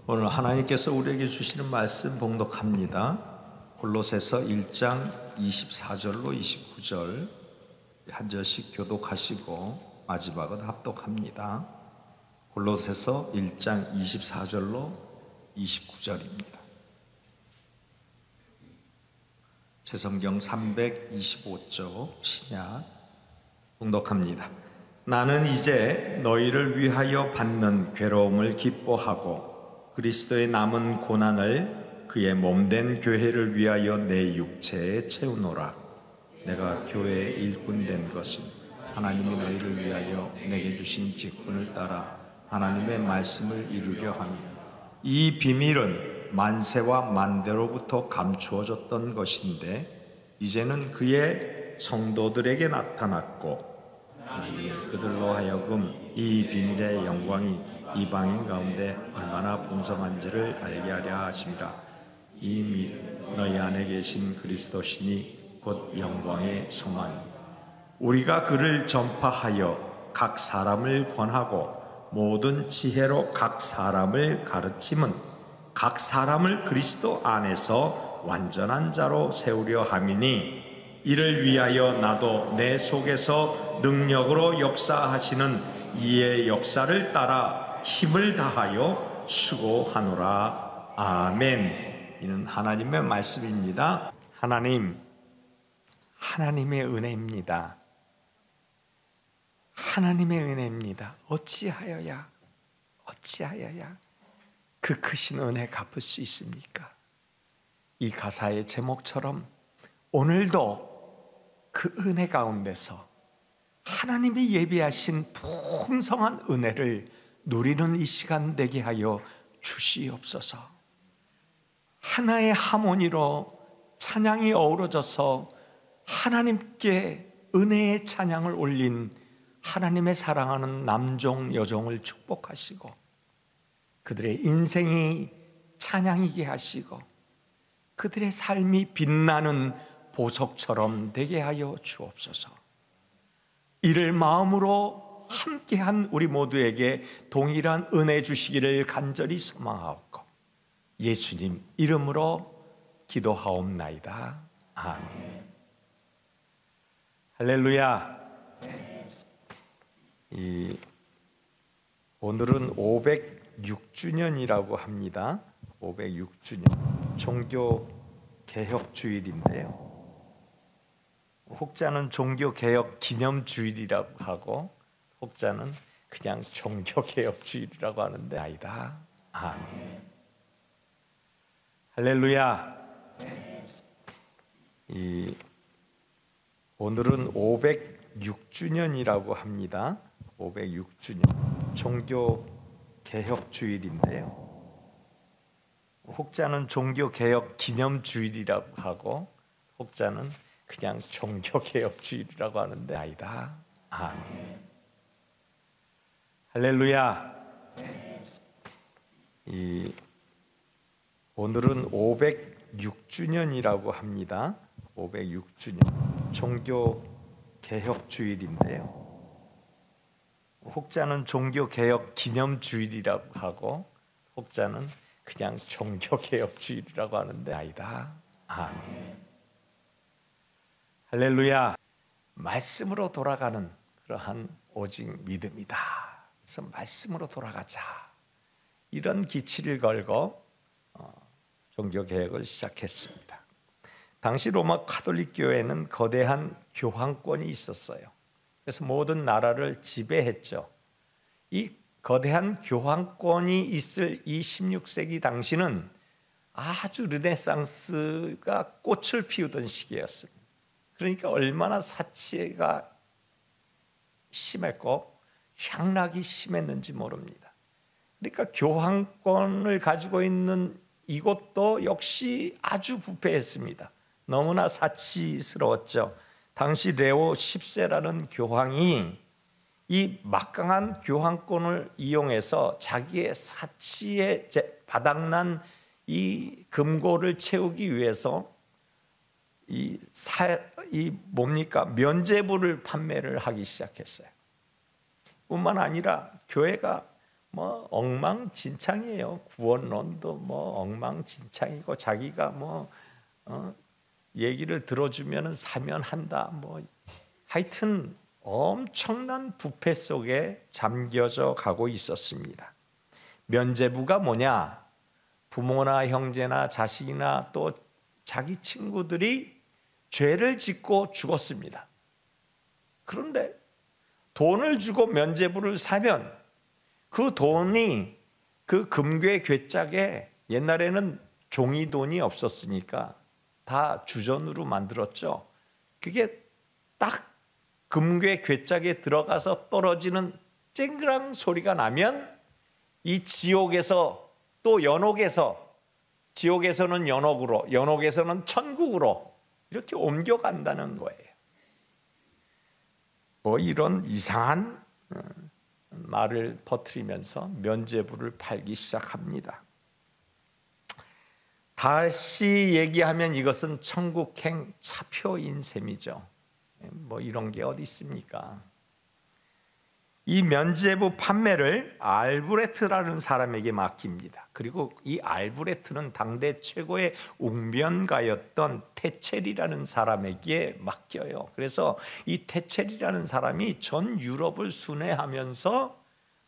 오늘 하나님께서 우리에게 주시는 말씀 봉독합니다. 골로새서 1장 24절로 29절 한 절씩 교독하시고 마지막은 합독합니다. 골로새서 1장 24절로 29절입니다. 제성경 325쪽 신약 봉독합니다. 나는 이제 너희를 위하여 받는 괴로움을 기뻐하고 그리스도의 남은 고난을 그의 몸된 교회를 위하여 내 육체에 채우노라. 내가 교회의 일꾼 된 것은 하나님이 너희를 위하여 내게 주신 직분을 따라 하나님의 말씀을 이루려 함이라. 이 비밀은 만세와 만대로부터 감추어졌던 것인데 이제는 그의 성도들에게 나타났고 그들로 하여금 이 비밀의 영광이 이방인 가운데 얼마나 풍성한지를 알게 하려 하심이라. 이미 너희 안에 계신 그리스도시니 곧 영광의 소망이. 우리가 그를 전파하여 각 사람을 권하고 모든 지혜로 각 사람을 가르침은 각 사람을 그리스도 안에서 완전한 자로 세우려 함이니 이를 위하여 나도 내 속에서 능력으로 역사하시는 이의 역사를 따라 힘을 다하여 수고하노라. 아멘. 이는 하나님의 말씀입니다. 하나님의 은혜입니다. 하나님의 은혜입니다. 어찌하여야 그 크신 은혜 갚을 수 있습니까? 이 가사의 제목처럼 오늘도 그 은혜 가운데서 하나님이 예비하신 풍성한 은혜를 누리는 이 시간 되게 하여 주시옵소서. 하나의 하모니로 찬양이 어우러져서 하나님께 은혜의 찬양을 올린 하나님의 사랑하는 남종 여종을 축복하시고 그들의 인생이 찬양이게 하시고 그들의 삶이 빛나는 보석처럼 되게 하여 주옵소서. 이를 마음으로 함께한 우리 모두에게 동일한 은혜 주시기를 간절히 소망하옵고 예수님 이름으로 기도하옵나이다. 아멘. 할렐루야. 오늘은 506주년이라고 합니다. 506주년 종교개혁주일인데요, 혹자는 종교개혁 기념주일이라고 하고 혹자는 그냥 종교개혁주일이라고 하는데 아니다. 아멘. 할렐루야. 오늘은 506주년이라고 합니다. 506주년 종교개혁주일인데요, 혹자는 종교개혁 기념주일이라고 하고 혹자는 그냥 종교개혁주일이라고 하는데 아니다. 아멘. 할렐루야. 오늘은 506주년이라고 합니다. 506주년 종교개혁주일인데요, 혹자는 종교개혁 기념주일이라고 하고 혹자는 그냥 종교개혁주일이라고 하는데 아니다. 아멘. 할렐루야. 말씀으로 돌아가는 그러한 오직 믿음이다. 그래서 말씀으로 돌아가자, 이런 기치를 걸고 종교개혁을 시작했습니다. 당시 로마 가톨릭 교회는 거대한 교황권이 있었어요. 그래서 모든 나라를 지배했죠. 이 거대한 교황권이 있을 이 16세기 당시는 아주 르네상스가 꽃을 피우던 시기였습니다. 그러니까 얼마나 사치가 심했고 향락이 심했는지 모릅니다. 그러니까 교황권을 가지고 있는 이곳도 역시 아주 부패했습니다. 너무나 사치스러웠죠. 당시 레오 10세라는 교황이 이 막강한 교황권을 이용해서 자기의 사치에 바닥난 이 금고를 채우기 위해서 면죄부를 판매를 하기 시작했어요. 뿐만 아니라 교회가 뭐 엉망진창이에요. 구원론도 뭐 엉망진창이고 자기가 뭐 얘기를 들어주면은 사면 한다. 뭐 하여튼 엄청난 부패 속에 잠겨져 가고 있었습니다. 면죄부가 뭐냐? 부모나 형제나 자식이나 또 자기 친구들이 죄를 짓고 죽었습니다. 그런데 돈을 주고 면죄부를 사면 그 돈이 그 금괴 괴짝에, 옛날에는 종이돈이 없었으니까 다 주전으로 만들었죠. 그게 딱 금괴 괴짝에 들어가서 떨어지는 쨍그랑 소리가 나면 이 지옥에서 또 연옥에서, 지옥에서는 연옥으로, 연옥에서는 천국으로 이렇게 옮겨간다는 거예요. 뭐 이런 이상한 말을 퍼뜨리면서 면죄부를 팔기 시작합니다. 다시 얘기하면 이것은 천국행 차표인 셈이죠. 뭐 이런 게 어디 있습니까? 이 면죄부 판매를 알브레트라는 사람에게 맡깁니다. 그리고 이 알브레트는 당대 최고의 웅변가였던 테첼이라는 사람에게 맡겨요. 그래서 이 테첼이라는 사람이 전 유럽을 순회하면서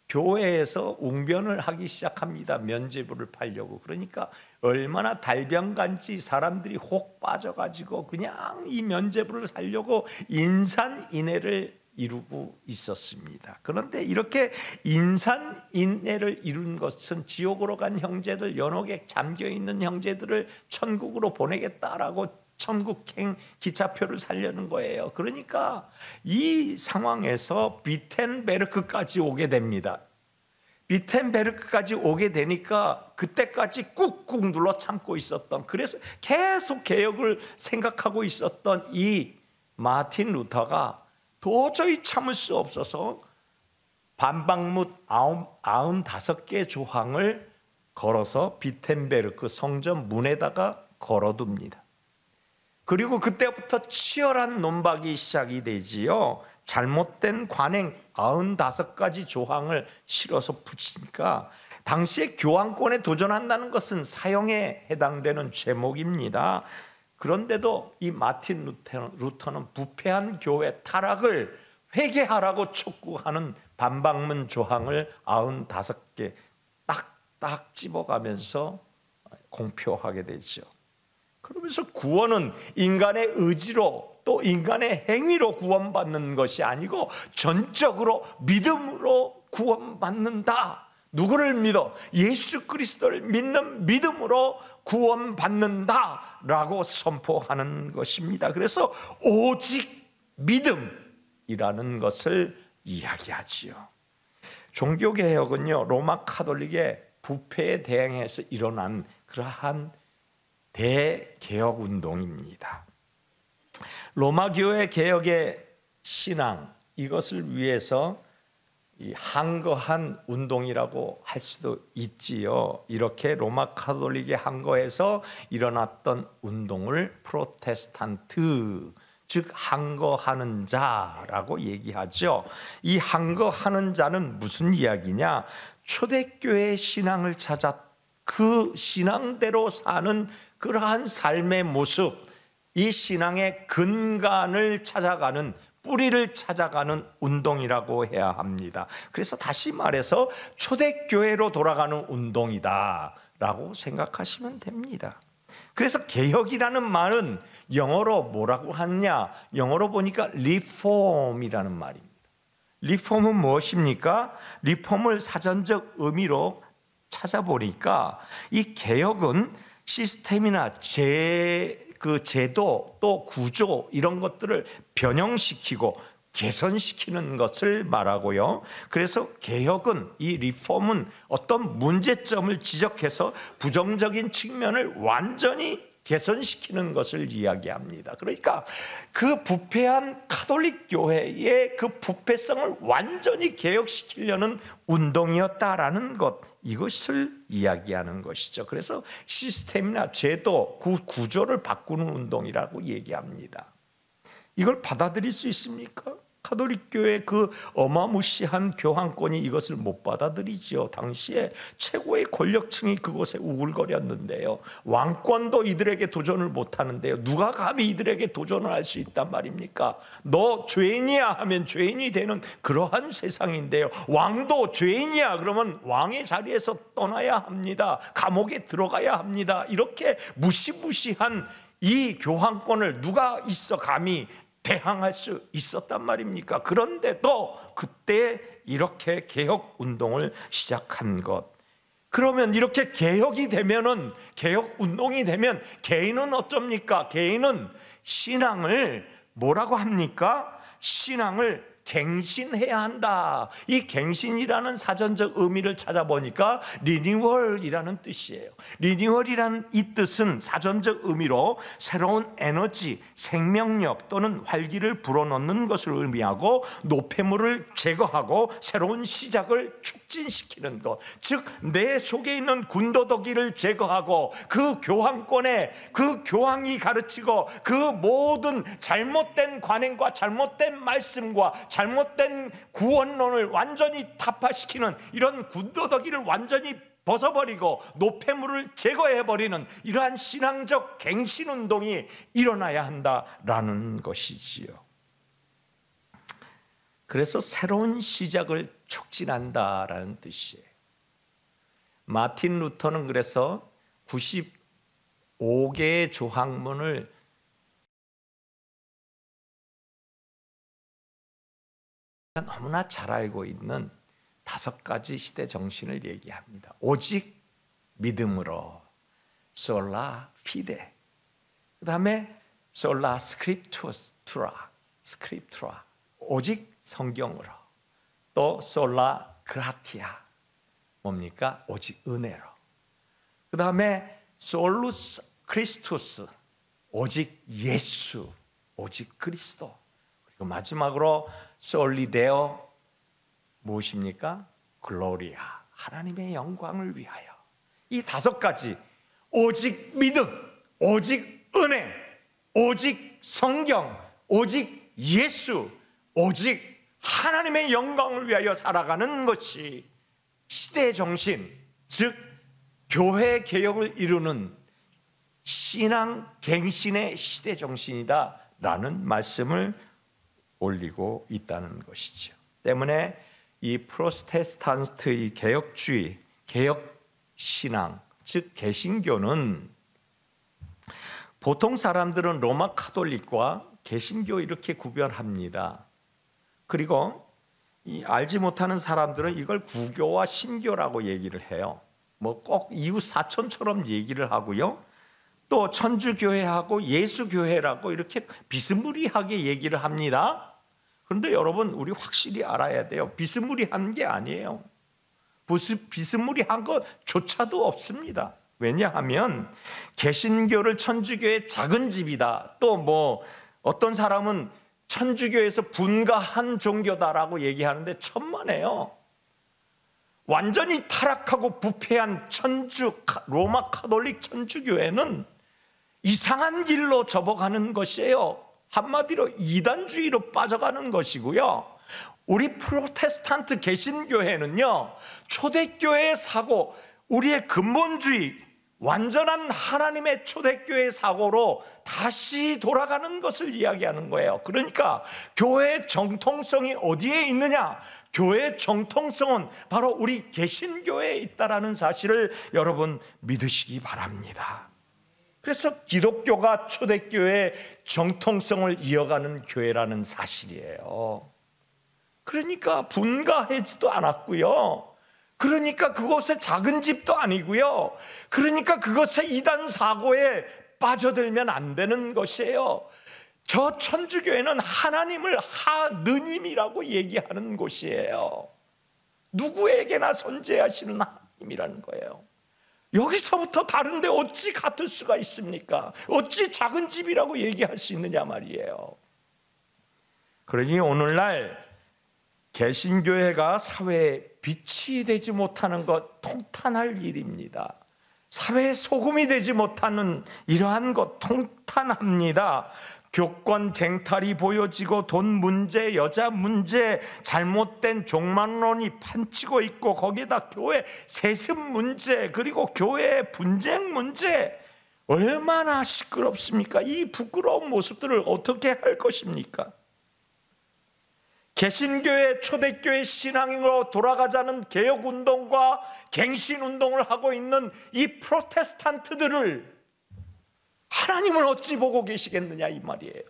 교회에서 웅변을 하기 시작합니다. 면죄부를 팔려고. 그러니까 얼마나 달병간지 사람들이 혹 빠져가지고 그냥 이 면죄부를 살려고 인산인해를 이루고 있었습니다. 그런데 이렇게 인산인해를 이룬 것은 지옥으로 간 형제들, 연옥에 잠겨있는 형제들을 천국으로 보내겠다라고 천국행 기차표를 살려는 거예요. 그러니까 이 상황에서 비텐베르크까지 오게 됩니다. 비텐베르크까지 오게 되니까 그때까지 꾹꾹 눌러 참고 있었던, 그래서 계속 개혁을 생각하고 있었던 이 마틴 루터가 도저히 참을 수 없어서 반박문 95개 조항을 걸어서 비텐베르크 성전 문에다가 걸어둡니다. 그리고 그때부터 치열한 논박이 시작이 되지요. 잘못된 관행 95가지 조항을 실어서 붙이니까 당시에 교황권에 도전한다는 것은 사형에 해당되는 죄목입니다. 그런데도 이 마틴 루터는 부패한 교회 타락을 회개하라고 촉구하는 반박문 조항을 95개 딱딱 집어가면서 공표하게 되죠. 그러면서 구원은 인간의 의지로 또 인간의 행위로 구원받는 것이 아니고 전적으로 믿음으로 구원받는다. 누구를 믿어? 예수 그리스도를 믿는 믿음으로 구원받는다라고 선포하는 것입니다. 그래서 오직 믿음이라는 것을 이야기하지요. 종교개혁은요, 로마 카톨릭의 부패에 대항해서 일어난 그러한 대개혁 운동입니다. 로마 교회 개혁의 신앙, 이것을 위해서 이 항거한 운동이라고 할 수도 있지요. 이렇게 로마 카톨릭이 항거해서 일어났던 운동을 프로테스탄트, 즉 항거하는 자라고 얘기하죠. 이 항거하는 자는 무슨 이야기냐? 초대교회 신앙을 찾아 그 신앙대로 사는 그러한 삶의 모습, 이 신앙의 근간을 찾아가는, 뿌리를 찾아가는 운동이라고 해야 합니다. 그래서 다시 말해서 초대교회로 돌아가는 운동이다라고 생각하시면 됩니다. 그래서 개혁이라는 말은 영어로 뭐라고 하느냐? 영어로 보니까 리폼이라는 말입니다. 리폼은 무엇입니까? 리폼을 사전적 의미로 찾아보니까 이 개혁은 시스템이나 제도 또 구조 이런 것들을 변형시키고 개선시키는 것을 말하고요. 그래서 개혁은, 이 리폼은 어떤 문제점을 지적해서 부정적인 측면을 완전히 개선시키는 것을 이야기합니다. 그러니까 그 부패한 카톨릭 교회의 그 부패성을 완전히 개혁시키려는 운동이었다라는 것, 이것을 이야기하는 것이죠. 그래서 시스템이나 제도, 구조를 바꾸는 운동이라고 얘기합니다. 이걸 받아들일 수 있습니까? 가톨릭 교회 그 어마무시한 교황권이 이것을 못 받아들이지요. 당시에 최고의 권력층이 그곳에 우글거렸는데요. 왕권도 이들에게 도전을 못 하는데요. 누가 감히 이들에게 도전을 할 수 있단 말입니까? 너 죄인이야 하면 죄인이 되는 그러한 세상인데요. 왕도 죄인이야 그러면 왕의 자리에서 떠나야 합니다. 감옥에 들어가야 합니다. 이렇게 무시무시한 이 교황권을 누가 있어 감히 대항할 수 있었단 말입니까? 그런데도 그때 이렇게 개혁 운동을 시작한 것. 그러면 이렇게 개혁이 되면은, 개혁 운동이 되면 개인은 어쩝니까? 개인은 신앙을 뭐라고 합니까? 신앙을 갱신해야 한다. 이 갱신이라는 사전적 의미를 찾아보니까 리뉴얼이라는 뜻이에요. 리뉴얼이라는 이 뜻은 사전적 의미로 새로운 에너지, 생명력 또는 활기를 불어넣는 것을 의미하고 노폐물을 제거하고 새로운 시작을 촉진시키는 것. 즉 내 속에 있는 군더더기를 제거하고 그 교황권에 그 교황이 가르치고 그 모든 잘못된 관행과 잘못된 말씀과 잘못된 구원론을 완전히 타파시키는 이런 군더더기를 완전히 벗어버리고 노폐물을 제거해버리는 이러한 신앙적 갱신운동이 일어나야 한다라는 것이지요. 그래서 새로운 시작을 촉진한다라는 뜻이에요. 마틴 루터는 그래서 95개의 조항문을 너무나 잘 알고 있는 5가지 시대 정신을 얘기합니다. 오직 믿음으로, 솔라 피데, 그 다음에 솔라 스크립투라, 오직 성경으로, 또 솔라 그라티아, 뭡니까? 오직 은혜로, 그 다음에 솔루스 크리스투스, 오직 예수, 오직 그리스도, 그리고 마지막으로 솔리데오, 무엇입니까? 글로리아, 하나님의 영광을 위하여. 이 5가지, 오직 믿음, 오직 은혜, 오직 성경, 오직 예수, 오직 하나님의 영광을 위하여 살아가는 것이 시대 정신, 즉 교회 개혁을 이루는 신앙 갱신의 시대 정신이다라는 말씀을 올리고 있다는 것이죠. 때문에 이 프로테스탄트의 개혁주의, 개혁신앙, 즉 개신교는 보통 사람들은 로마 카톨릭과 개신교 이렇게 구별합니다. 그리고 알지 못하는 사람들은 이걸 구교와 신교라고 얘기를 해요. 뭐 꼭 이웃 사촌처럼 얘기를 하고요. 또 천주교회하고 예수교회라고 이렇게 비스무리하게 얘기를 합니다. 그런데 여러분, 우리 확실히 알아야 돼요. 비스무리한 게 아니에요. 비스무리한 것조차도 없습니다. 왜냐하면 개신교를 천주교의 작은 집이다, 또 뭐 어떤 사람은 천주교에서 분가한 종교다라고 얘기하는데 천만에요. 완전히 타락하고 부패한 로마 카톨릭 천주교회는 이상한 길로 접어가는 것이에요. 한마디로 이단주의로 빠져가는 것이고요. 우리 프로테스탄트 개신교회는요, 초대교회의 사고, 우리의 근본주의, 완전한 하나님의 초대교회 사고로 다시 돌아가는 것을 이야기하는 거예요. 그러니까 교회의 정통성이 어디에 있느냐? 교회의 정통성은 바로 우리 개신교회에 있다라는 사실을 여러분 믿으시기 바랍니다. 그래서 기독교가 초대교회의 정통성을 이어가는 교회라는 사실이에요. 그러니까 분가하지도 않았고요. 그러니까 그곳에 작은 집도 아니고요. 그러니까 그것에 이단 사고에 빠져들면 안 되는 것이에요. 저 천주교회는 하나님을 하느님이라고 얘기하는 곳이에요. 누구에게나 선재하시는 하나님이라는 거예요. 여기서부터 다른데 어찌 같을 수가 있습니까? 어찌 작은 집이라고 얘기할 수 있느냐 말이에요. 그러니 오늘날 개신교회가 사회에 빛이 되지 못하는 것 통탄할 일입니다. 사회의 소금이 되지 못하는 이러한 것 통탄합니다. 교권 쟁탈이 보여지고 돈 문제, 여자 문제, 잘못된 종말론이 판치고 있고 거기에다 교회 세습 문제, 그리고 교회 분쟁 문제, 얼마나 시끄럽습니까? 이 부끄러운 모습들을 어떻게 할 것입니까? 개신교회, 초대교회 신앙으로 돌아가자는 개혁운동과 갱신운동을 하고 있는 이 프로테스탄트들을 하나님을 어찌 보고 계시겠느냐 이 말이에요.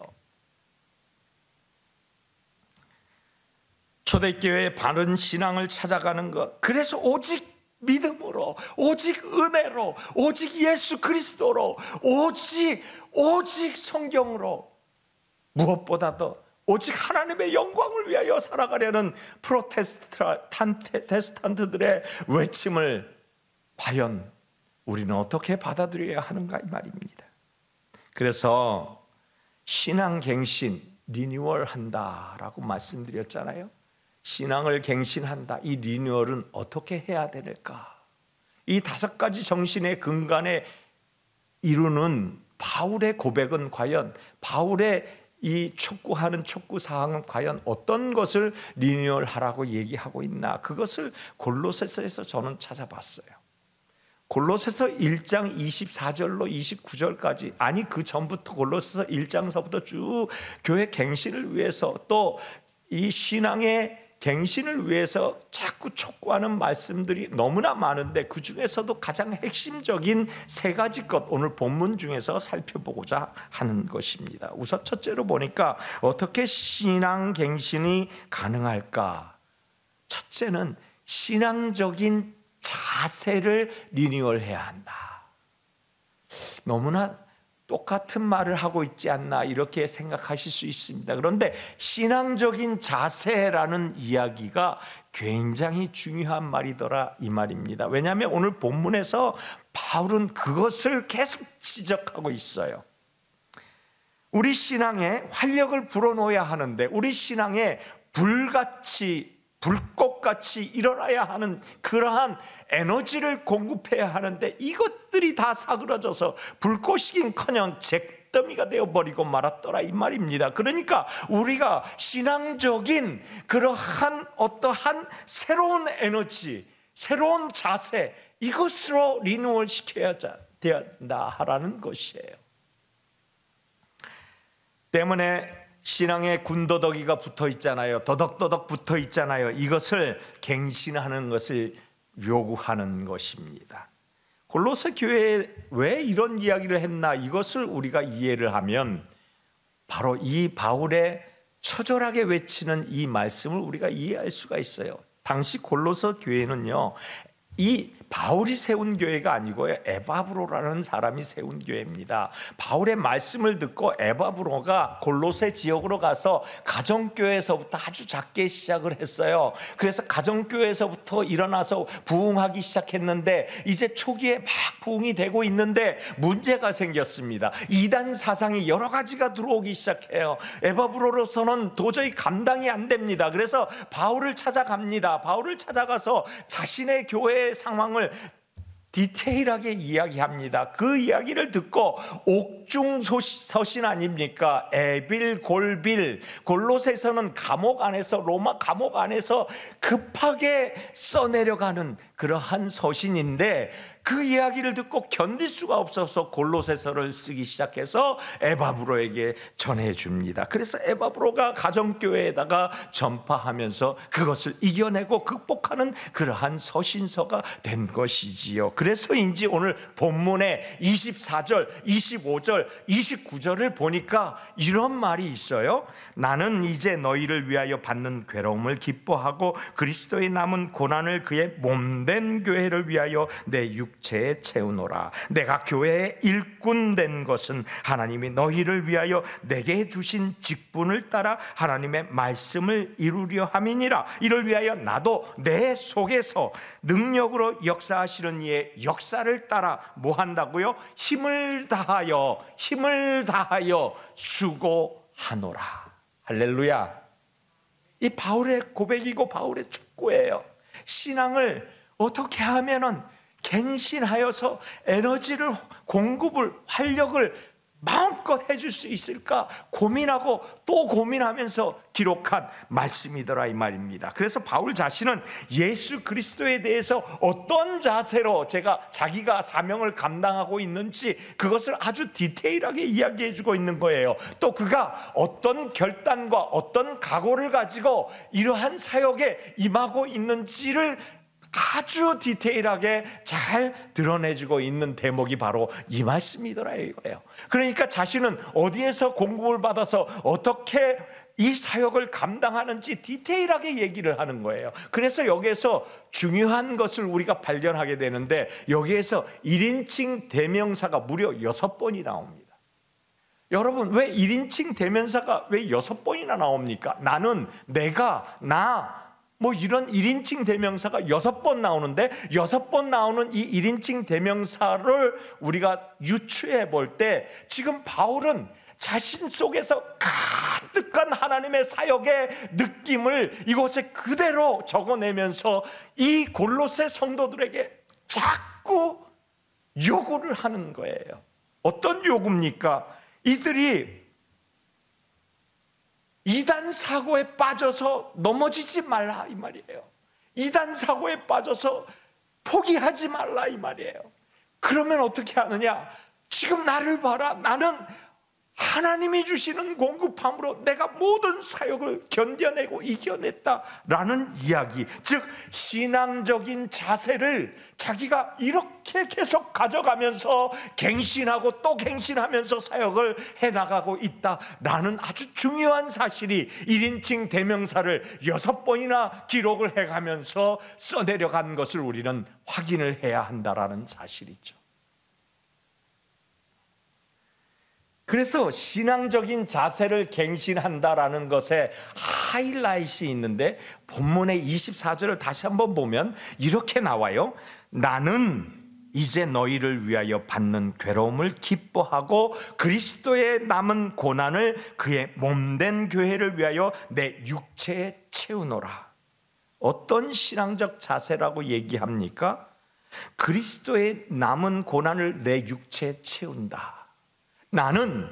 초대교회의 바른 신앙을 찾아가는 것, 그래서 오직 믿음으로, 오직 은혜로, 오직 예수 그리스도로, 오직 성경으로, 무엇보다도 오직 하나님의 영광을 위하여 살아가려는 프로테스탄트들의 외침을 과연 우리는 어떻게 받아들여야 하는가 이 말입니다. 그래서 신앙 갱신, 리뉴얼 한다라고 말씀드렸잖아요. 신앙을 갱신한다. 이 리뉴얼은 어떻게 해야 될까? 이 5가지 정신의 근간에 이루는 바울의 고백은 과연, 바울의 이 촉구하는 촉구사항은 과연 어떤 것을 리뉴얼하라고 얘기하고 있나? 그것을 골로새서에서 저는 찾아봤어요. 골로새서 1장 24절로 29절까지, 아니 그 전부터 골로새서 1장서부터 쭉 교회 갱신을 위해서, 또 이 신앙의 갱신을 위해서 자꾸 촉구하는 말씀들이 너무나 많은데, 그 중에서도 가장 핵심적인 3가지 것, 오늘 본문 중에서 살펴보고자 하는 것입니다. 우선 첫째로 보니까 어떻게 신앙 갱신이 가능할까? 첫째는 신앙적인 자세를 리뉴얼해야 한다. 너무나 똑같은 말을 하고 있지 않나 이렇게 생각하실 수 있습니다. 그런데 신앙적인 자세라는 이야기가 굉장히 중요한 말이더라 이 말입니다. 왜냐하면 오늘 본문에서 바울은 그것을 계속 지적하고 있어요. 우리 신앙에 활력을 불어넣어야 하는데, 우리 신앙에 불꽃같이 일어나야 하는 그러한 에너지를 공급해야 하는데, 이것들이 다 사그러져서 불꽃이긴커녕 잿더미가 되어버리고 말았더라 이 말입니다. 그러니까 우리가 신앙적인 그러한 어떠한 새로운 에너지, 새로운 자세, 이것으로 리뉴얼 시켜야 된다라는 것이에요. 때문에 신앙에 군더더기가 붙어 있잖아요. 더덕더덕 붙어 있잖아요. 이것을 갱신하는 것을 요구하는 것입니다. 골로새 교회에 왜 이런 이야기를 했나, 이것을 우리가 이해를 하면 바로 이 바울의 처절하게 외치는 이 말씀을 우리가 이해할 수가 있어요. 당시 골로새 교회는요, 이 바울이 세운 교회가 아니고요, 에바브로라는 사람이 세운 교회입니다. 바울의 말씀을 듣고 에바브로가 골로새 지역으로 가서 가정교회에서부터 아주 작게 시작을 했어요. 그래서 가정교회에서부터 일어나서 부흥하기 시작했는데, 이제 초기에 막 부흥이 되고 있는데 문제가 생겼습니다. 이단 사상이 여러 가지가 들어오기 시작해요. 에바브로로서는 도저히 감당이 안 됩니다. 그래서 바울을 찾아갑니다. 바울을 찾아가서 자신의 교회의 상황을 디테일하게 이야기합니다. 그 이야기를 듣고 옥중서신 아닙니까? 에빌골빌, 골로새서는 감옥 안에서, 로마 감옥 안에서 급하게 써내려가는 그러한 서신인데, 그 이야기를 듣고 견딜 수가 없어서 골로새서를 쓰기 시작해서 에바브로에게 전해줍니다. 그래서 에바브로가 가정교회에다가 전파하면서 그것을 이겨내고 극복하는 그러한 서신서가 된 것이지요. 그래서인지 오늘 본문에 24절, 25절, 29절을 보니까 이런 말이 있어요. 나는 이제 너희를 위하여 받는 괴로움을 기뻐하고 그리스도의 남은 고난을 그의 몸된 교회를 위하여 내 육체에 채우노라. 내가 교회의 일꾼 된 것은 하나님이 너희를 위하여 내게 주신 직분을 따라 하나님의 말씀을 이루려 함이니라. 이를 위하여 나도 내 속에서 능력으로 역사하시는 이의 역사를 따라 뭐 한다고요? 힘을 다하여 수고하노라. 할렐루야. 이 바울의 고백이고 바울의 촉구예요. 신앙을 어떻게 하면은 갱신하여서 에너지를, 공급을, 활력을 마음껏 해줄 수 있을까 고민하고 또 고민하면서 기록한 말씀이더라 이 말입니다. 그래서 바울 자신은 예수 그리스도에 대해서 어떤 자세로 자기가 사명을 감당하고 있는지 그것을 아주 디테일하게 이야기해 주고 있는 거예요. 또 그가 어떤 결단과 어떤 각오를 가지고 이러한 사역에 임하고 있는지를 아주 디테일하게 잘 드러내주고 있는 대목이 바로 이 말씀이더라 이거예요. 그러니까 자신은 어디에서 공급을 받아서 어떻게 이 사역을 감당하는지 디테일하게 얘기를 하는 거예요. 그래서 여기에서 중요한 것을 우리가 발견하게 되는데, 여기에서 1인칭 대명사가 무려 6번이 나옵니다. 여러분, 왜 1인칭 대명사가 왜 6번이나 나옵니까? 나는, 내가, 나, 이런 1인칭 대명사가 6번 나오는데, 6번 나오는 이 1인칭 대명사를 우리가 유추해 볼 때 지금 바울은 자신 속에서 가득한 하나님의 사역의 느낌을 이곳에 그대로 적어내면서 이 골로새 성도들에게 자꾸 요구를 하는 거예요. 어떤 요구입니까? 이들이 이단 사고에 빠져서 넘어지지 말라 이 말이에요. 이단 사고에 빠져서 포기하지 말라 이 말이에요. 그러면 어떻게 하느냐? 지금 나를 봐라. 나는 하나님이 주시는 공급함으로 내가 모든 사역을 견뎌내고 이겨냈다라는 이야기, 즉 신앙적인 자세를 자기가 이렇게 계속 가져가면서 갱신하고 또 갱신하면서 사역을 해나가고 있다라는 아주 중요한 사실이 1인칭 대명사를 6번이나 기록을 해가면서 써내려간 것을 우리는 확인을 해야 한다라는 사실이죠. 그래서 신앙적인 자세를 갱신한다라는 것에 하이라이트이 있는데, 본문의 24절을 다시 한번 보면 이렇게 나와요. 나는 이제 너희를 위하여 받는 괴로움을 기뻐하고 그리스도의 남은 고난을 그의 몸된 교회를 위하여 내 육체에 채우노라. 어떤 신앙적 자세라고 얘기합니까? 그리스도의 남은 고난을 내 육체에 채운다. 나는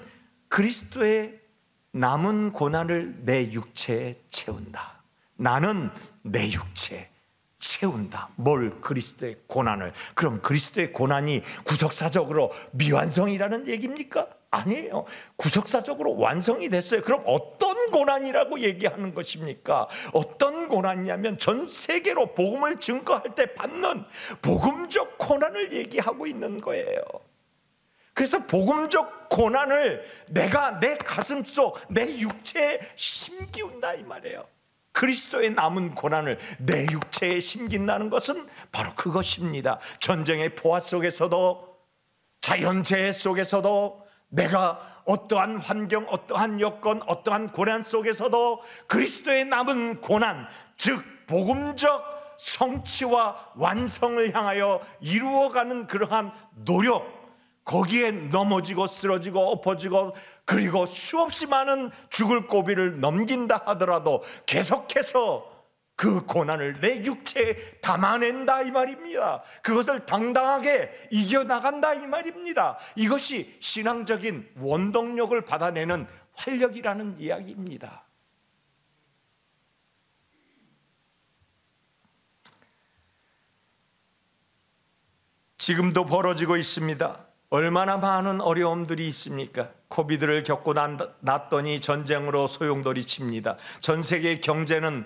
그리스도의 남은 고난을 내 육체에 채운다. 나는 내 육체에 채운다. 뭘? 그리스도의 고난을. 그럼 그리스도의 고난이 구속사적으로 미완성이라는 얘기입니까? 아니에요. 구속사적으로 완성이 됐어요. 그럼 어떤 고난이라고 얘기하는 것입니까? 어떤 고난이냐면 전 세계로 복음을 증거할 때 받는 복음적 고난을 얘기하고 있는 거예요. 그래서 복음적 고난을 내가 내 가슴속, 내 육체에 심기운다 이 말이에요. 그리스도의 남은 고난을 내 육체에 심긴다는 것은 바로 그것입니다. 전쟁의 포화 속에서도, 자연재해 속에서도, 내가 어떠한 환경, 어떠한 여건, 어떠한 고난 속에서도 그리스도의 남은 고난, 즉 복음적 성취와 완성을 향하여 이루어가는 그러한 노력, 거기에 넘어지고 쓰러지고 엎어지고 그리고 수없이 많은 죽을 고비를 넘긴다 하더라도 계속해서 그 고난을 내 육체에 담아낸다 이 말입니다. 그것을 당당하게 이겨나간다 이 말입니다. 이것이 신앙적인 원동력을 받아내는 활력이라는 이야기입니다. 지금도 벌어지고 있습니다. 얼마나 많은 어려움들이 있습니까? 코비드를 겪고 났더니 전쟁으로 소용돌이칩니다. 전 세계 경제는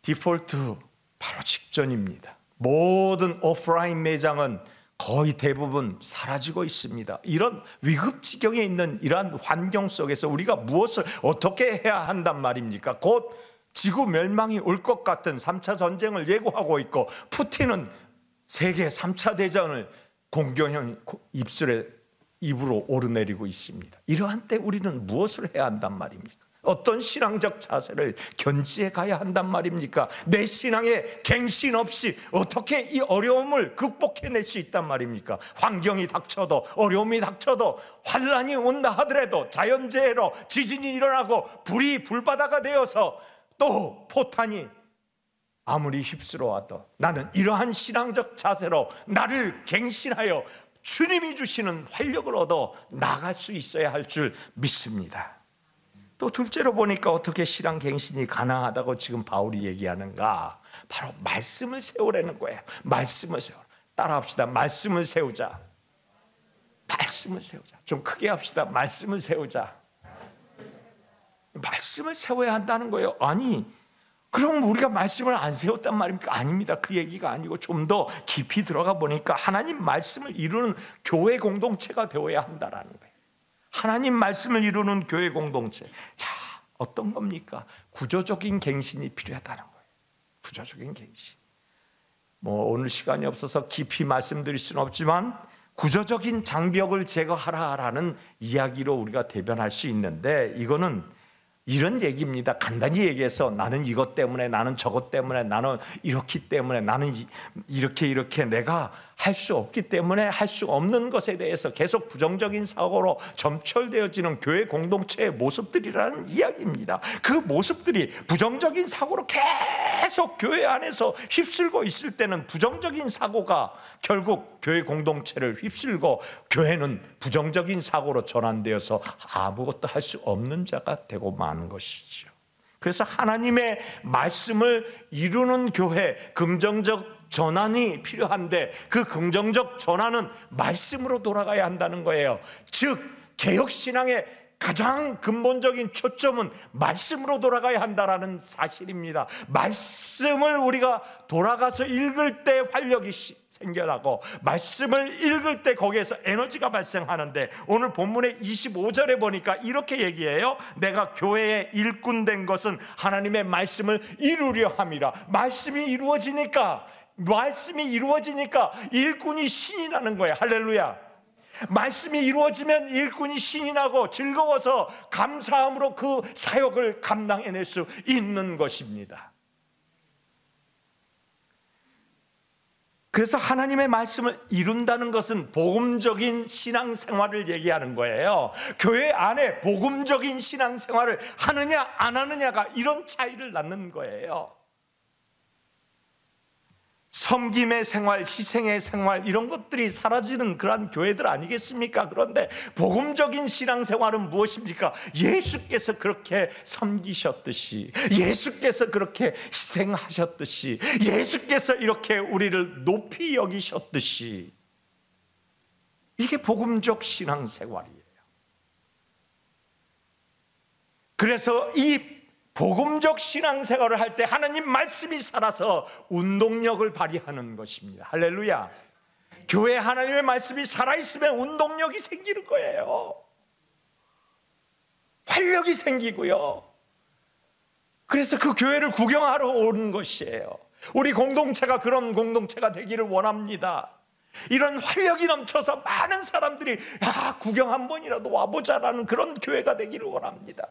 디폴트 바로 직전입니다. 모든 오프라인 매장은 거의 대부분 사라지고 있습니다. 이런 위급지경에 있는 이러한 환경 속에서 우리가 무엇을 어떻게 해야 한단 말입니까? 곧 지구 멸망이 올 것 같은 3차 전쟁을 예고하고 있고, 푸틴은 세계 3차 대전을 공경형 입으로 오르내리고 있습니다. 이러한 때 우리는 무엇을 해야 한단 말입니까? 어떤 신앙적 자세를 견지해 가야 한단 말입니까? 내 신앙에 갱신 없이 어떻게 이 어려움을 극복해낼 수 있단 말입니까? 환경이 닥쳐도, 어려움이 닥쳐도, 환란이 온다 하더라도, 자연재해로 지진이 일어나고 불이 불바다가 되어서 또 포탄이 아무리 휩쓸어와도 나는 이러한 신앙적 자세로 나를 갱신하여 주님이 주시는 활력을 얻어 나갈 수 있어야 할 줄 믿습니다. 또 둘째로 보니까 어떻게 신앙갱신이 가능하다고 지금 바울이 얘기하는가? 바로 말씀을 세우라는 거예요. 말씀을 세우라. 따라합시다. 말씀을 세우자. 말씀을 세우자. 좀 크게 합시다. 말씀을 세우자. 말씀을 세워야 한다는 거예요. 아니, 그럼 우리가 말씀을 안 세웠단 말입니까? 아닙니다. 그 얘기가 아니고 좀 더 깊이 들어가 보니까 하나님 말씀을 이루는 교회 공동체가 되어야 한다라는 거예요. 하나님 말씀을 이루는 교회 공동체. 자, 어떤 겁니까? 구조적인 갱신이 필요하다는 거예요. 구조적인 갱신. 오늘 시간이 없어서 깊이 말씀드릴 수는 없지만 구조적인 장벽을 제거하라라는 이야기로 우리가 대변할 수 있는데, 이거는 이런 얘기입니다. 간단히 얘기해서 나는 이것 때문에, 나는 저것 때문에, 나는 이렇기 때문에, 나는 이렇게 내가 할 수 없기 때문에 할 수 없는 것에 대해서 계속 부정적인 사고로 점철되어지는 교회 공동체의 모습들이라는 이야기입니다. 그 모습들이 부정적인 사고로 계속 교회 안에서 휩쓸고 있을 때는 부정적인 사고가 결국 교회 공동체를 휩쓸고 교회는 부정적인 사고로 전환되어서 아무것도 할 수 없는 자가 되고 마는 것이죠. 그래서 하나님의 말씀을 이루는 교회, 긍정적 전환이 필요한데 그 긍정적 전환은 말씀으로 돌아가야 한다는 거예요. 즉 개혁신앙의 가장 근본적인 초점은 말씀으로 돌아가야 한다는 사실입니다. 말씀을 우리가 돌아가서 읽을 때 활력이 생겨나고 말씀을 읽을 때 거기에서 에너지가 발생하는데, 오늘 본문의 25절에 보니까 이렇게 얘기해요. 내가 교회의 일꾼 된 것은 하나님의 말씀을 이루려 함이라. 말씀이 이루어지니까 일꾼이 신이 나는 거예요. 할렐루야. 말씀이 이루어지면 일꾼이 신이 나고 즐거워서 감사함으로 그 사역을 감당해낼 수 있는 것입니다. 그래서 하나님의 말씀을 이룬다는 것은 복음적인 신앙생활을 얘기하는 거예요. 교회 안에 복음적인 신앙생활을 하느냐 안 하느냐가 이런 차이를 낳는 거예요. 섬김의 생활, 희생의 생활, 이런 것들이 사라지는 그러한 교회들 아니겠습니까? 그런데 복음적인 신앙생활은 무엇입니까? 예수께서 그렇게 섬기셨듯이, 예수께서 그렇게 희생하셨듯이, 예수께서 이렇게 우리를 높이 여기셨듯이, 이게 복음적 신앙생활이에요. 그래서 이 복음적 신앙생활을 할 때 하나님 말씀이 살아서 운동력을 발휘하는 것입니다. 할렐루야. 교회에 하나님의 말씀이 살아있으면 운동력이 생기는 거예요. 활력이 생기고요. 그래서 그 교회를 구경하러 오는 것이에요. 우리 공동체가 그런 공동체가 되기를 원합니다. 이런 활력이 넘쳐서 많은 사람들이 구경 한 번이라도 와보자라는 그런 교회가 되기를 원합니다.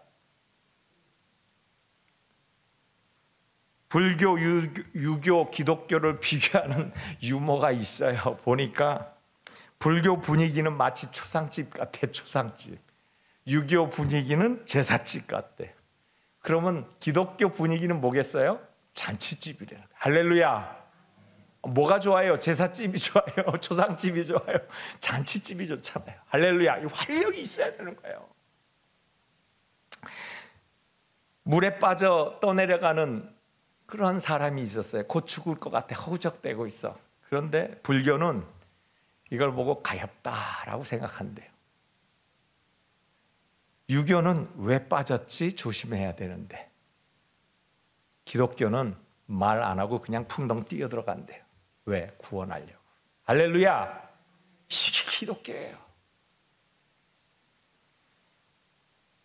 불교, 유교, 기독교를 비교하는 유머가 있어요. 보니까 불교 분위기는 마치 초상집 같아. 초상집. 유교 분위기는 제사집 같대. 그러면 기독교 분위기는 뭐겠어요? 잔치집이래요. 할렐루야. 뭐가 좋아요? 제사집이 좋아요? 초상집이 좋아요? 잔치집이 좋잖아요. 할렐루야. 이 활력이 있어야 되는 거예요. 물에 빠져 떠내려가는 그런 사람이 있었어요. 곧 죽을 것 같아. 허우적대고 있어. 그런데 불교는 이걸 보고 가엾다라고 생각한대요. 유교는 왜 빠졌지? 조심해야 되는데, 기독교는 말 안 하고 그냥 풍덩 뛰어들어간대요. 왜? 구원하려고. 할렐루야. 이게 기독교예요.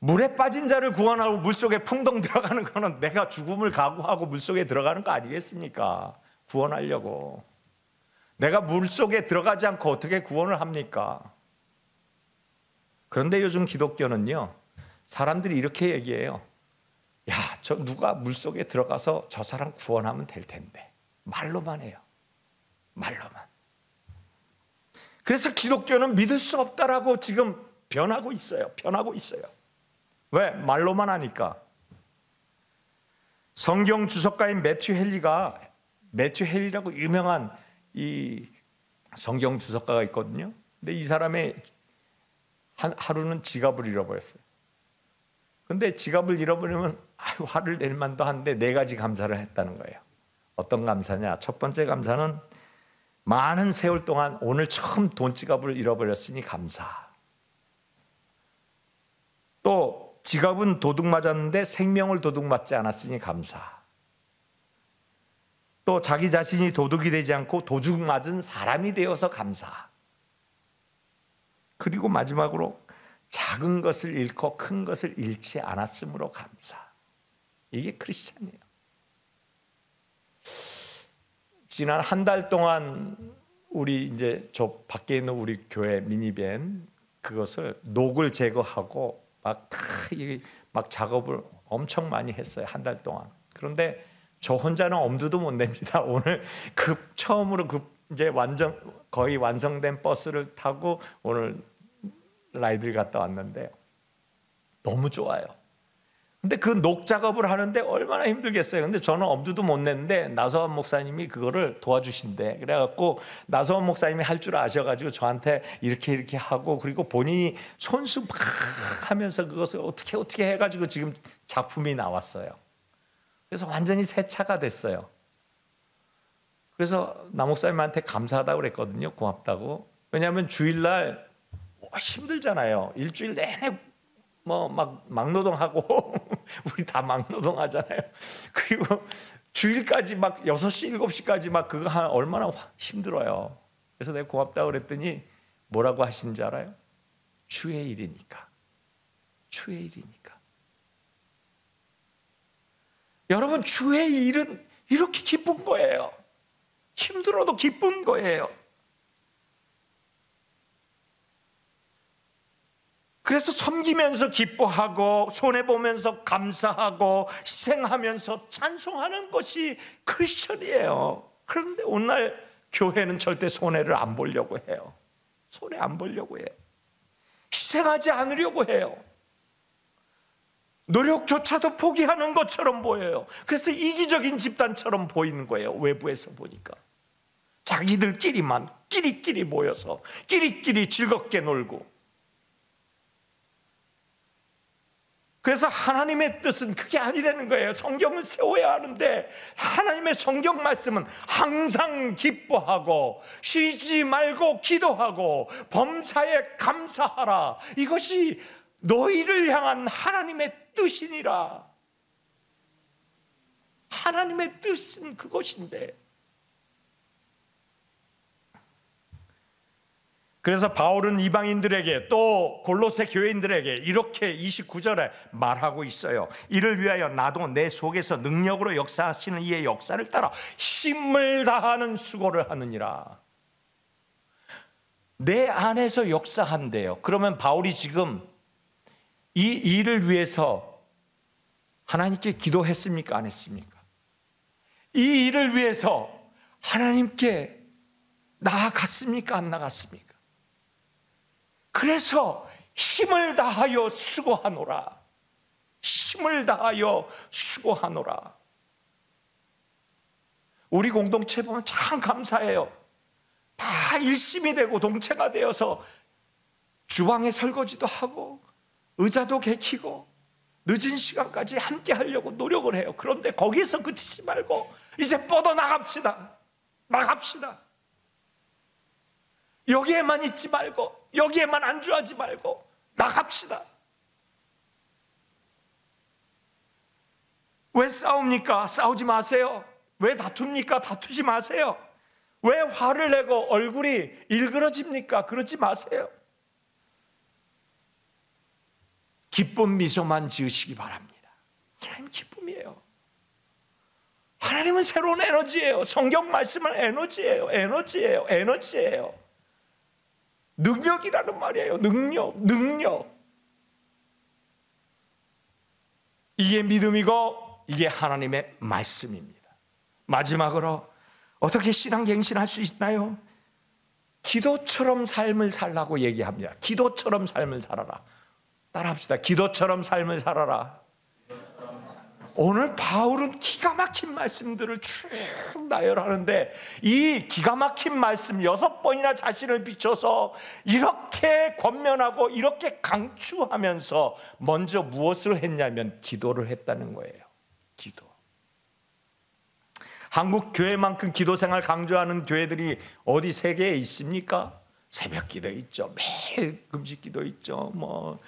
물에 빠진 자를 구원하고 물속에 풍덩 들어가는 거는 내가 죽음을 각오하고 물속에 들어가는 거 아니겠습니까? 구원하려고. 내가 물속에 들어가지 않고 어떻게 구원을 합니까? 그런데 요즘 기독교는요, 사람들이 이렇게 얘기해요. 야, 저 누가 물속에 들어가서 저 사람 구원하면 될 텐데. 말로만 해요. 말로만. 그래서 기독교는 믿을 수 없다라고 지금 변하고 있어요. 변하고 있어요. 왜? 말로만 하니까. 성경 주석가인 매튜 헨리라고 유명한 이 성경 주석가가 있거든요. 근데 이 사람의 하루는 지갑을 잃어버렸어요. 근데 지갑을 잃어버리면 화를 낼 만도 한데 네 가지 감사를 했다는 거예요. 어떤 감사냐? 첫 번째 감사는 많은 세월 동안 오늘 처음 돈 지갑을 잃어버렸으니 감사. 또 지갑은 도둑 맞았는데 생명을 도둑 맞지 않았으니 감사. 또 자기 자신이 도둑이 되지 않고 도둑 맞은 사람이 되어서 감사. 그리고 마지막으로 작은 것을 잃고 큰 것을 잃지 않았으므로 감사. 이게 크리스찬이에요. 지난 한 달 동안 우리 이제 저 밖에 있는 우리 교회 미니밴 그것을 녹을 제거하고 막 작업을 엄청 많이 했어요. 한 달 동안. 그런데 저 혼자는 엄두도 못 냅니다. 오늘 처음으로 이제 거의 완성된 버스를 타고 오늘 라이드를 갔다 왔는데요. 너무 좋아요. 근데 그 녹 작업을 하는데 얼마나 힘들겠어요. 근데 저는 엄두도 못 냈는데 나서원 목사님이 그거를 도와주신대. 그래갖고 나서원 목사님이 할 줄 아셔가지고 저한테 이렇게 하고, 그리고 본인이 손수 막 하면서 그것을 어떻게 해가지고 지금 작품이 나왔어요. 그래서 완전히 새 차가 됐어요. 그래서 나 목사님한테 감사하다고 그랬거든요. 고맙다고. 왜냐하면 주일날 힘들잖아요. 일주일 내내 막노동하고 우리 다 막노동하잖아요. 그리고 주일까지 막 6시, 7시까지 막 그거 얼마나 힘들어요. 그래서 내가 고맙다고 그랬더니 뭐라고 하신 줄 알아요? 주의 일이니까. 주의 일이니까. 여러분, 주의 일은 이렇게 기쁜 거예요. 힘들어도 기쁜 거예요. 그래서 섬기면서 기뻐하고 손해보면서 감사하고 희생하면서 찬송하는 것이 크리스천이에요. 그런데 오늘 교회는 절대 손해를 안 보려고 해요. 손해 안 보려고 해요. 희생하지 않으려고 해요. 노력조차도 포기하는 것처럼 보여요. 그래서 이기적인 집단처럼 보이는 거예요. 외부에서 보니까. 자기들끼리만 끼리끼리 모여서 끼리끼리 즐겁게 놀고. 그래서 하나님의 뜻은 그게 아니라는 거예요. 성경을 세워야 하는데 하나님의 성경 말씀은 항상 기뻐하고 쉬지 말고 기도하고 범사에 감사하라. 이것이 너희를 향한 하나님의 뜻이니라. 하나님의 뜻은 그것인데. 그래서 바울은 이방인들에게 또 골로새 교인들에게 이렇게 29절에 말하고 있어요. 이를 위하여 나도 내 속에서 능력으로 역사하시는 이의 역사를 따라 힘을 다하는 수고를 하느니라. 내 안에서 역사한대요. 그러면 바울이 지금 이 일을 위해서 하나님께 기도했습니까? 안 했습니까? 이 일을 위해서 하나님께 나아갔습니까? 안 나갔습니까? 그래서 힘을 다하여 수고하노라. 힘을 다하여 수고하노라. 우리 공동체 보면 참 감사해요. 다 일심이 되고 동체가 되어서 주방에 설거지도 하고 의자도 개키고 늦은 시간까지 함께 하려고 노력을 해요. 그런데 거기에서 그치지 말고 이제 뻗어나갑시다. 나갑시다. 여기에만 있지 말고 여기에만 안주하지 말고 나갑시다. 왜 싸웁니까? 싸우지 마세요. 왜 다툽니까? 다투지 마세요. 왜 화를 내고 얼굴이 일그러집니까? 그러지 마세요. 기쁜 미소만 지으시기 바랍니다. 하나님 기쁨이에요. 하나님은 새로운 에너지예요. 성경 말씀은 에너지예요. 에너지예요. 능력이라는 말이에요. 능력. 이게 믿음이고 이게 하나님의 말씀입니다. 마지막으로 어떻게 신앙갱신할 수 있나요? 기도처럼 삶을 살라고 얘기합니다. 기도처럼 삶을 살아라. 따라합시다. 기도처럼 삶을 살아라. 오늘 바울은 기가 막힌 말씀들을 쭉 나열하는데, 이 기가 막힌 말씀 6번이나 자신을 비춰서 이렇게 권면하고 이렇게 강추하면서 먼저 무엇을 했냐면 기도를 했다는 거예요. 기도. 한국 교회만큼 기도 생활 강조하는 교회들이 어디 세계에 있습니까? 새벽 기도 있죠. 매일 금식 기도 있죠. 뭐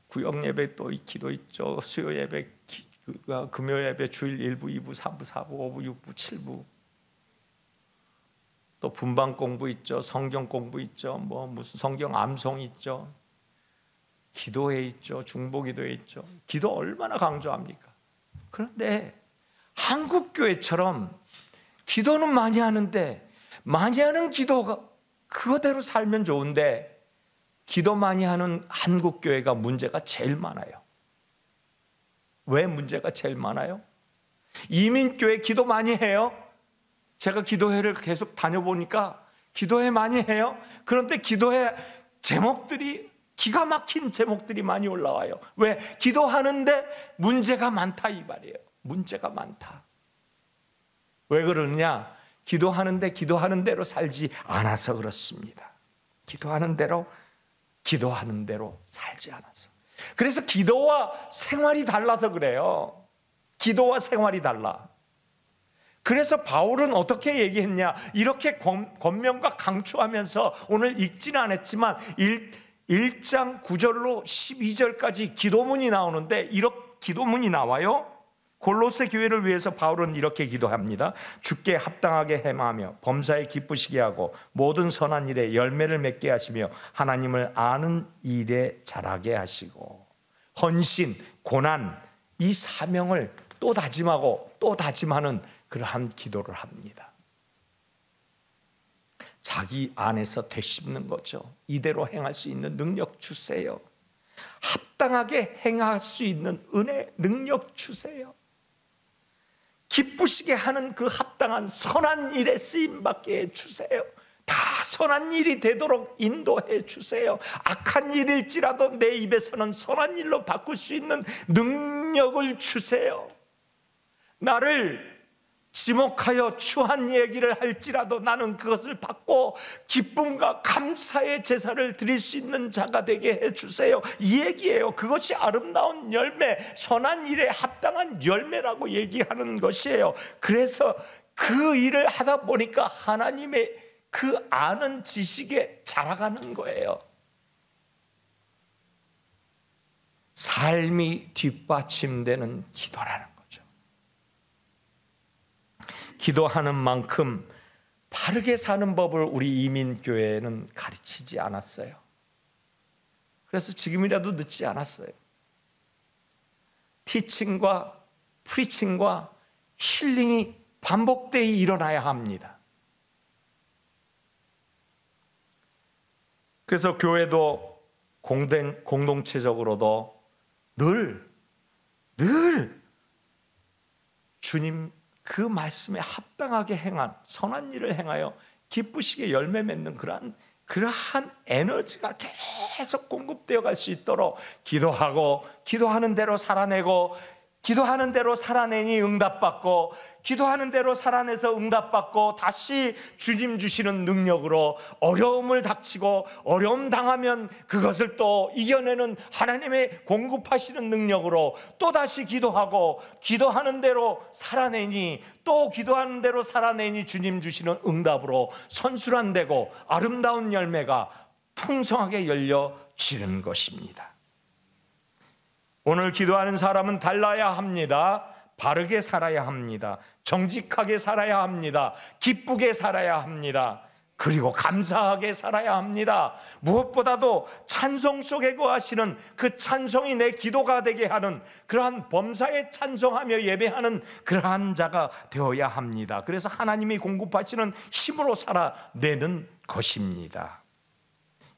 구역 예배 또 기도 있죠. 수요 예배, 금요 예배, 주일 1부, 2부, 3부, 4부, 5부, 6부, 7부. 또 분방 공부 있죠. 성경 공부 있죠. 뭐 무슨 성경 암송 있죠. 기도회 있죠. 중보기도회 있죠. 기도 얼마나 강조합니까? 그런데 한국 교회처럼 기도는 많이 하는데, 많이 하는 기도가 그거대로 살면 좋은데, 기도 많이 하는 한국 교회가 문제가 제일 많아요. 왜 문제가 제일 많아요? 이민교회 기도 많이 해요. 제가 기도회를 계속 다녀보니까 기도회 많이 해요. 그런데 기도회 제목들이 기가 막힌 제목들이 많이 올라와요. 왜? 기도하는데 문제가 많다 이 말이에요. 문제가 많다. 왜 그러느냐? 기도하는데 기도하는 대로 살지 않아서 그렇습니다. 기도하는 대로 살지 않아서. 그래서 기도와 생활이 달라서 그래요. 기도와 생활이 달라. 그래서 바울은 어떻게 얘기했냐? 이렇게 권면과 강추하면서 오늘 읽지는 않았지만 1장 9절로 12절까지 기도문이 나오는데, 이렇게 기도문이 나와요. 골로새 교회를 위해서 바울은 이렇게 기도합니다. 주께 합당하게 행하며 범사에 기쁘시게 하고 모든 선한 일에 열매를 맺게 하시며 하나님을 아는 일에 자라게 하시고, 헌신, 고난, 이 사명을 또 다짐하고 또 다짐하는 그러한 기도를 합니다. 자기 안에서 되씹는 거죠. 이대로 행할 수 있는 능력 주세요. 합당하게 행할 수 있는 은혜, 능력 주세요. 기쁘시게 하는 그 합당한 선한 일에 쓰임받게 해주세요. 다 선한 일이 되도록 인도해 주세요. 악한 일일지라도 내 입에서는 선한 일로 바꿀 수 있는 능력을 주세요. 나를 지목하여 추한 얘기를 할지라도 나는 그것을 받고 기쁨과 감사의 제사를 드릴 수 있는 자가 되게 해주세요. 이 얘기예요. 그것이 아름다운 열매, 선한 일에 합당한 열매라고 얘기하는 것이에요. 그래서 그 일을 하다 보니까 하나님의 그 아는 지식에 자라가는 거예요. 삶이 뒷받침되는 기도라는 거예요. 기도하는 만큼 바르게 사는 법을 우리 이민교회는 가르치지 않았어요. 그래서 지금이라도 늦지 않았어요. 티칭과 프리칭과 힐링이 반복되어 일어나야 합니다. 그래서 교회도 공동체적으로도 늘 주님 그 말씀에 합당하게 행한 선한 일을 행하여 기쁘시게 열매 맺는 그러한 에너지가 계속 공급되어 갈 수 있도록 기도하고, 기도하는 대로 살아내고, 기도하는 대로 살아내니 응답받고, 기도하는 대로 살아내서 응답받고, 다시 주님 주시는 능력으로 어려움을 닥치고 어려움 당하면 그것을 또 이겨내는 하나님의 공급하시는 능력으로 또 다시 기도하고, 기도하는 대로 살아내니, 또 기도하는 대로 살아내니 주님 주시는 응답으로 선순환되고 아름다운 열매가 풍성하게 열려지는 것입니다. 오늘 기도하는 사람은 달라야 합니다. 바르게 살아야 합니다. 정직하게 살아야 합니다. 기쁘게 살아야 합니다. 그리고 감사하게 살아야 합니다. 무엇보다도 찬송 속에 거하시는 그 찬송이 내 기도가 되게 하는 그러한 범사에 찬송하며 예배하는 그러한 자가 되어야 합니다. 그래서 하나님이 공급하시는 힘으로 살아내는 것입니다.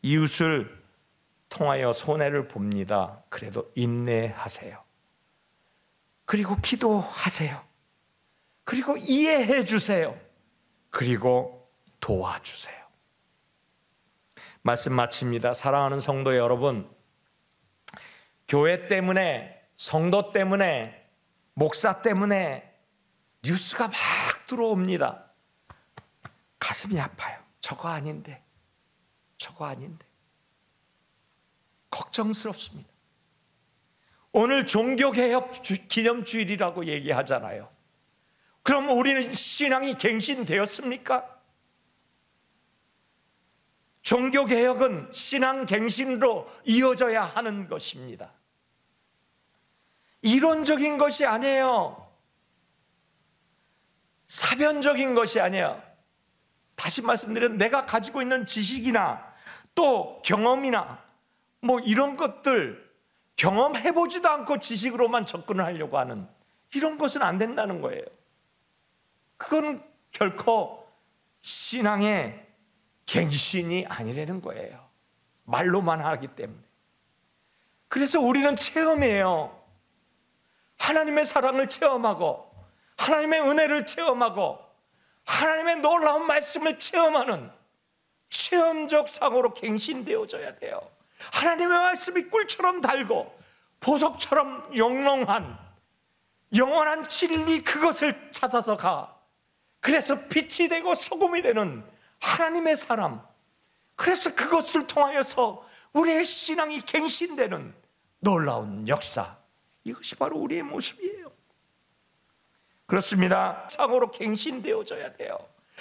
이웃을 통하여 손해를 봅니다. 그래도 인내하세요. 그리고 기도하세요. 그리고 이해해 주세요. 그리고 도와주세요. 말씀 마칩니다. 사랑하는 성도 여러분, 교회 때문에, 성도 때문에 목사 때문에 뉴스가 막 들어옵니다. 가슴이 아파요. 저거 아닌데 걱정스럽습니다. 오늘 종교개혁 기념주일이라고 얘기하잖아요. 그럼 우리는 신앙이 갱신되었습니까? 종교개혁은 신앙갱신으로 이어져야 하는 것입니다. 이론적인 것이 아니에요. 사변적인 것이 아니에요. 다시 말씀드리면 내가 가지고 있는 지식이나 또 경험이나 뭐 이런 것들 경험해보지도 않고 지식으로만 접근을 하려고 하는 이런 것은 안 된다는 거예요. 그건 결코 신앙의 갱신이 아니라는 거예요. 말로만 하기 때문에. 그래서 우리는 체험이에요. 하나님의 사랑을 체험하고 하나님의 은혜를 체험하고 하나님의 놀라운 말씀을 체험하는 체험적 사고로 갱신되어져야 돼요. 하나님의 말씀이 꿀처럼 달고 보석처럼 영롱한 영원한 진리, 그것을 찾아서 가. 그래서 빛이 되고 소금이 되는 하나님의 사람, 그래서 그것을 통하여서 우리의 신앙이 갱신되는 놀라운 역사, 이것이 바로 우리의 모습이에요. 그렇습니다. 상으로 갱신되어져야 돼요.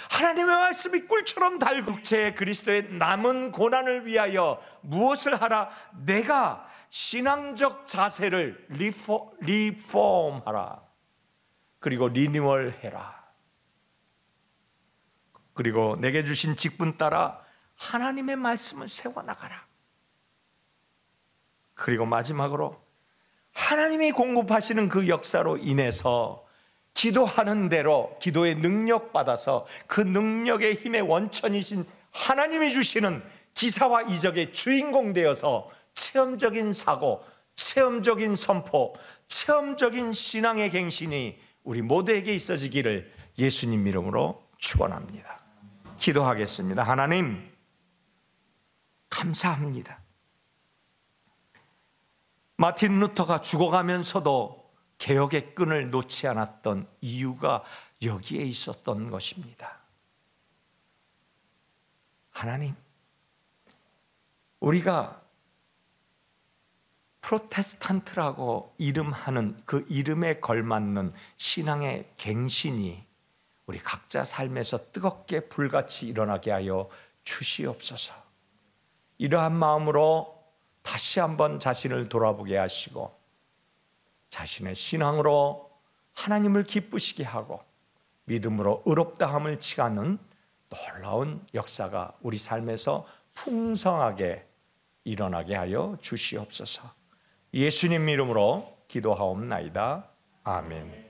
하나님의 말씀이 꿀처럼 달고 육체의 그리스도의 남은 고난을 위하여 무엇을 하라? 내가 신앙적 자세를 리폼하라. 그리고 리뉴얼해라. 그리고 내게 주신 직분 따라 하나님의 말씀을 세워나가라. 그리고 마지막으로 하나님이 공급하시는 그 역사로 인해서 기도하는 대로 기도의 능력 받아서 그 능력의 힘의 원천이신 하나님이 주시는 기사와 이적의 주인공 되어서 체험적인 사고, 체험적인 선포, 체험적인 신앙의 갱신이 우리 모두에게 있어지기를 예수님 이름으로 축원합니다. 기도하겠습니다. 하나님, 감사합니다. 마틴 루터가 죽어가면서도 개혁의 끈을 놓지 않았던 이유가 여기에 있었던 것입니다. 하나님, 우리가 프로테스탄트라고 이름하는 그 이름에 걸맞는 신앙의 갱신이 우리 각자 삶에서 뜨겁게 불같이 일어나게 하여 주시옵소서. 이러한 마음으로 다시 한번 자신을 돌아보게 하시고 자신의 신앙으로 하나님을 기쁘시게 하고 믿음으로 의롭다함을 취하는 놀라운 역사가 우리 삶에서 풍성하게 일어나게 하여 주시옵소서. 예수님 이름으로 기도하옵나이다. 아멘.